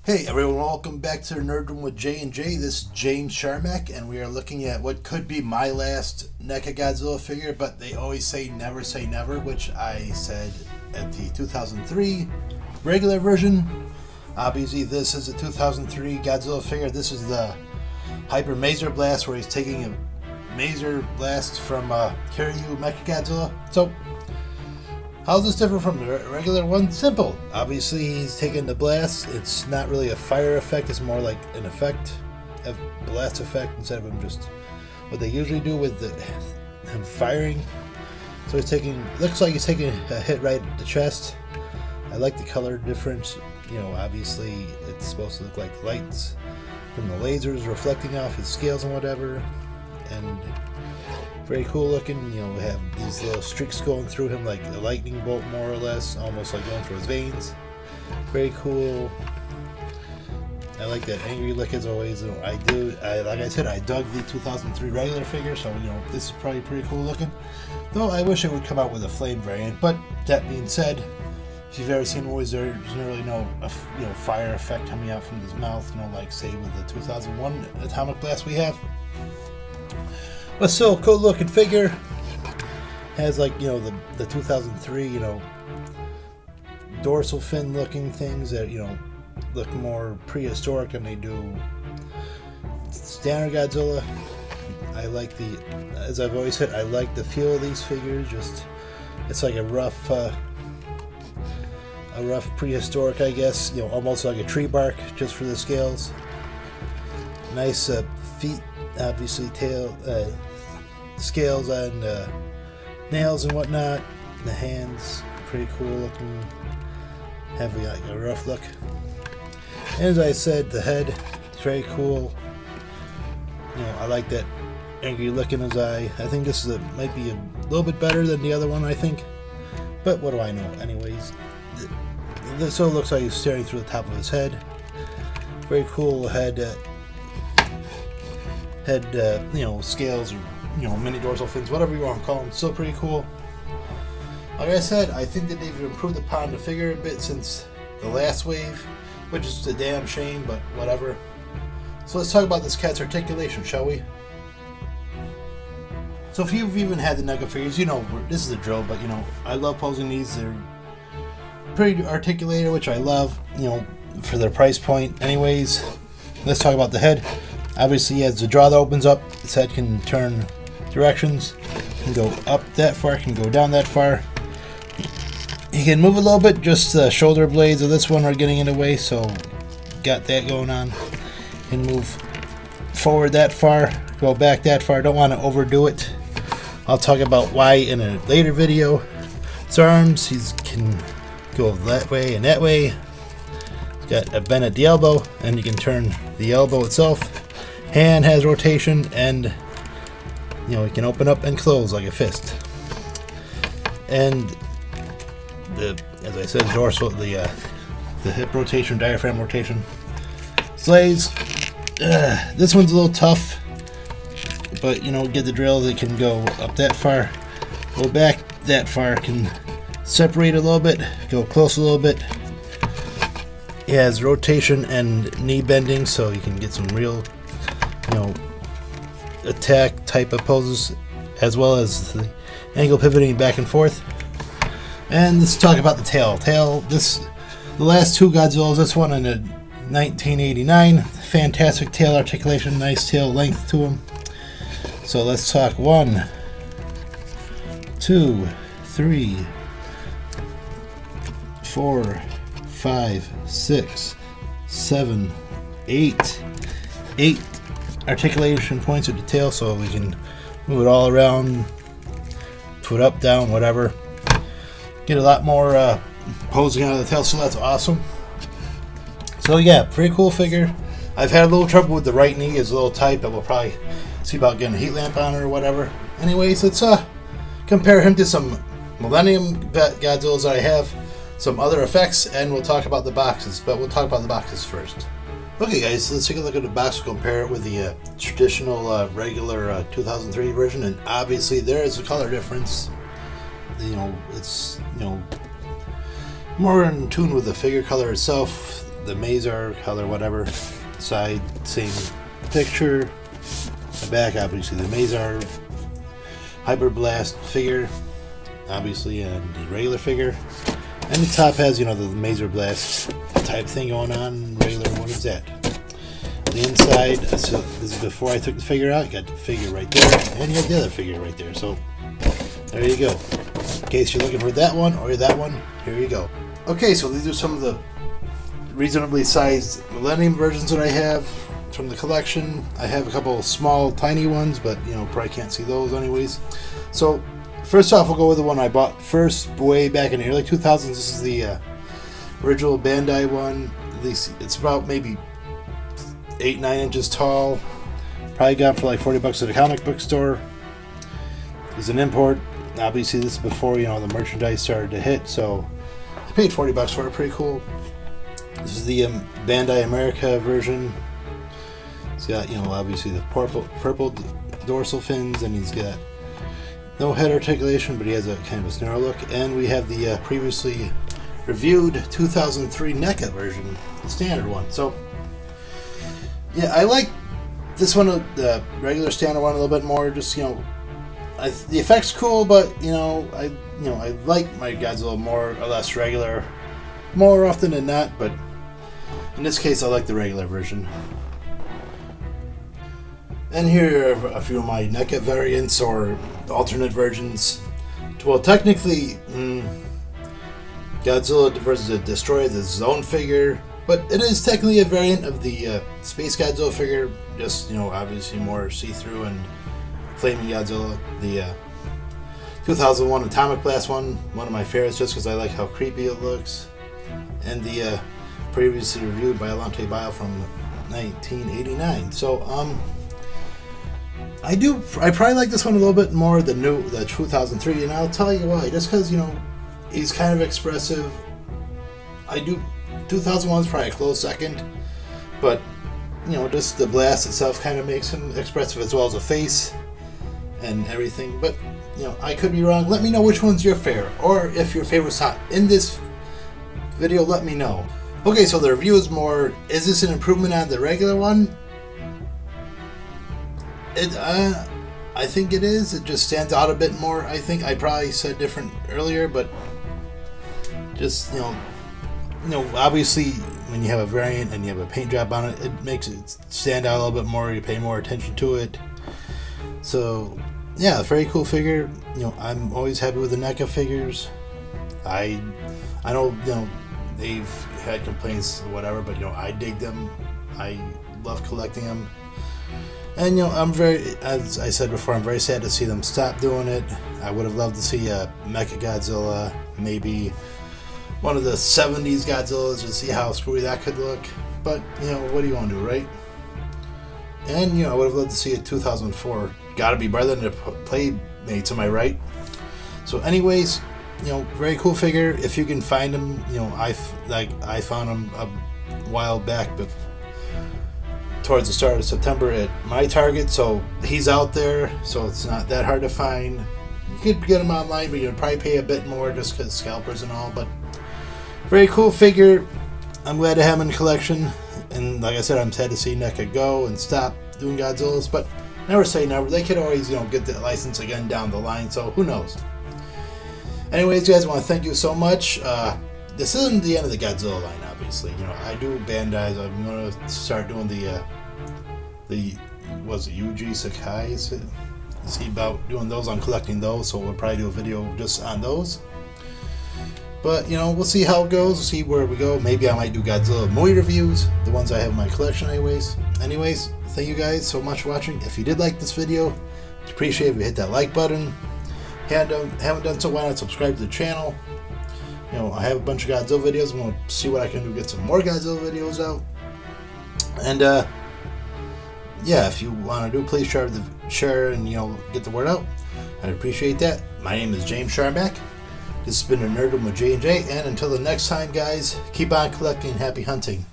Hey everyone, welcome back to the Nerd Room with J&J. This is James Sharmack, and we are looking at what could be my last NECA Godzilla figure, but they always say never, which I said at the 2003 regular version. Obviously, this is a 2003 Godzilla figure. This is the Hyper Maser Blast, where he's taking a Maser Blast from Kiryu Mecha-Godzilla. So, how's this different from the regular one? Simple. Obviously, he's taking the blast. It's not really a fire effect. It's more like an effect, a blast effect, instead of him just what they usually do with him firing. So he's taking, looks like he's taking a hit right at the chest. I like the color difference. You know, obviously, it's supposed to look like lights from the lasers reflecting off his scales and whatever. And very cool looking. You know, we have these little streaks going through him like a lightning bolt, more or less, almost like going through his veins. Very cool. I like that angry look as always. Like I said, I dug the 2003 regular figure, so you know this is probably pretty cool looking. Though I wish it would come out with a flame variant. But that being said, if you've ever seen movies, there's really no fire effect coming out from his mouth. You know, like say with the 2001 atomic blast we have. But still, cool looking figure. Has like, you know, the 2003, you know, dorsal fin looking things that, you know, look more prehistoric than they do standard Godzilla. I like as I've always said, I like the feel of these figures. Just, it's like a rough prehistoric, I guess, you know, almost like a tree bark, just for the scales. Nice feet, obviously tail, scales and nails and whatnot. The hands, pretty cool looking, have like a rough look. And as I said, the head is very cool. You know, I like that angry look in his eye. I think this is might be a little bit better than the other one, I think. But what do I know? Anyways, this so looks like he's staring through the top of his head. Very cool head. You know, scales, or you know, mini dorsal fins, whatever you want to call them. Still pretty cool. Like I said, I think that they've improved upon the figure a bit since the last wave, which is a damn shame, but whatever. So let's talk about this cat's articulation, shall we? So if you've even had the NECA figures, you know this is a drill, but you know, I love posing these. They're pretty articulated, which I love, you know, for their price point. Anyways, let's talk about the head. Obviously, as the jaw that opens up, his head can turn directions, can go up that far, can go down that far. He can move a little bit, just the shoulder blades of this one are getting in the way, so got that going on. Can move forward that far, go back that far, don't want to overdo it. I'll talk about why in a later video. His arms, he can go that way and that way. He's got a bend at the elbow, and you can turn the elbow itself. Hand has rotation, and you know, it can open up and close like a fist. And as I said, dorsal, the hip rotation, diaphragm rotation. Slays. This one's a little tough, but you know, get the drill. They can go up that far, go back that far, can separate a little bit, go close a little bit. It has rotation and knee bending, so you can get some real, you know, attack type of poses, as well as the angle pivoting back and forth. And let's talk about the tail. The last two Godzillas, this one in 1989, fantastic tail articulation, nice tail length to them. So let's talk 1, 2, 3, 4, 5, 6, 7, 8 articulation points of the tail, so we can move it all around, put up, down, whatever. Get a lot more posing out of the tail, so that's awesome. So yeah, pretty cool figure. I've had a little trouble with the right knee, it's a little tight, but we'll probably see about getting a heat lamp on it or whatever. Anyways, let's compare him to some Millennium Godzillas I have, some other effects, and we'll talk about the boxes, but we'll talk about the boxes first. Okay guys, so let's take a look at the box, compare it with the traditional regular 2003 version, and obviously there is a color difference. You know, it's, you know, more in tune with the figure color itself. the Mazar color, whatever. Side, same picture. The back, obviously, the Mazar Hyper Blast figure, obviously, and the regular figure. And the top has, you know, the Mazar Blast type thing going on. Regular, what is that? The inside, so this is before I took the figure out. You got the figure right there, and you have the other figure right there. So there you go. In case you're looking for that one or that one, here you go. Okay, so these are some of the reasonably sized Millennium versions that I have from the collection. I have a couple small, tiny ones, but you know, probably can't see those anyways. So first off, we'll go with the one I bought first way back in the early 2000s. This is the original Bandai one. At least it's about maybe 8-9 inches tall. Probably got for like $40 at a comic book store. It's an import. Obviously, this is before, you know, the merchandise started to hit, so I paid $40 for it. Pretty cool. This is the Bandai America version. He's got, you know, obviously the purple dorsal fins, and he's got no head articulation, but he has a kind of a snarl look. And we have the previously reviewed 2003 NECA version, the standard one. So yeah, I like this one, the regular standard one, a little bit more. Just, you know, the effect's cool, but you know, I like my Godzilla more or less regular, more often than not. But in this case, I like the regular version. And here are a few of my NECA variants or alternate versions. Well, technically, Godzilla vs. Destroyer is his own figure, but it is technically a variant of the Space Godzilla figure, just, you know, obviously more see-through and flaming Godzilla. The 2001 Atomic Blast one of my favorites, just because I like how creepy it looks. And the previously reviewed Biollante Bio from 1989. So, I probably like this one a little bit more than the 2003, and I'll tell you why. Just because, you know, he's kind of expressive. 2001 is probably a close second, but you know, just the blast itself kind of makes him expressive, as well as a face and everything. But you know, I could be wrong. Let me know which one's your favorite, or if your favorite's not in this video, let me know. Okay, so the review is more, is this an improvement on the regular one? I think it is. It just stands out a bit more. I think I probably said different earlier, but just, you know, obviously when you have a variant and you have a paint job on it, it makes it stand out a little bit more. You pay more attention to it. So yeah, very cool figure. You know, I'm always happy with the NECA figures. I know, you know, they've had complaints or whatever, but you know, I dig them. I love collecting them. And you know, as I said before, I'm very sad to see them stop doing it. I would have loved to see a Mecha-Godzilla, maybe one of the 70s Godzillas, to see how screwy that could look. But you know, what do you want to do, right? And you know, I would have loved to see a 2004. Gotta be better than the Playmates, am I right? So anyways, you know, very cool figure. If you can find him, you know, I found him a while back, but towards the start of September at my Target, so he's out there, so it's not that hard to find. You could get him online, but you'd probably pay a bit more just because scalpers and all. But very cool figure. I'm glad to have him in collection. And like I said, I'm sad to see NECA go and stop doing Godzillas, but never say never. They could always, you know, get the license again down the line, so who knows. Anyways, guys, I want to thank you so much. This isn't the end of the Godzilla line, obviously. You know, I do Bandai's. I'm going to start doing the was it Yuji Sakai? See about doing those, on collecting those, so we'll probably do a video just on those. But you know, we'll see how it goes. We'll see where we go. Maybe I might do Godzilla movie reviews, the ones I have in my collection anyways. Thank you guys so much for watching. If you did like this video, I'd appreciate if you hit that like button. Haven't done so, why not subscribe to the channel? You know, I have a bunch of Godzilla videos. I'm going to see what I can do to get some more Godzilla videos out. And yeah, if you want to do, please share and, you know, get the word out. I'd appreciate that. My name is James Sharmack. This has been a Nerdum with J&J, and until the next time, guys, keep on collecting. Happy hunting.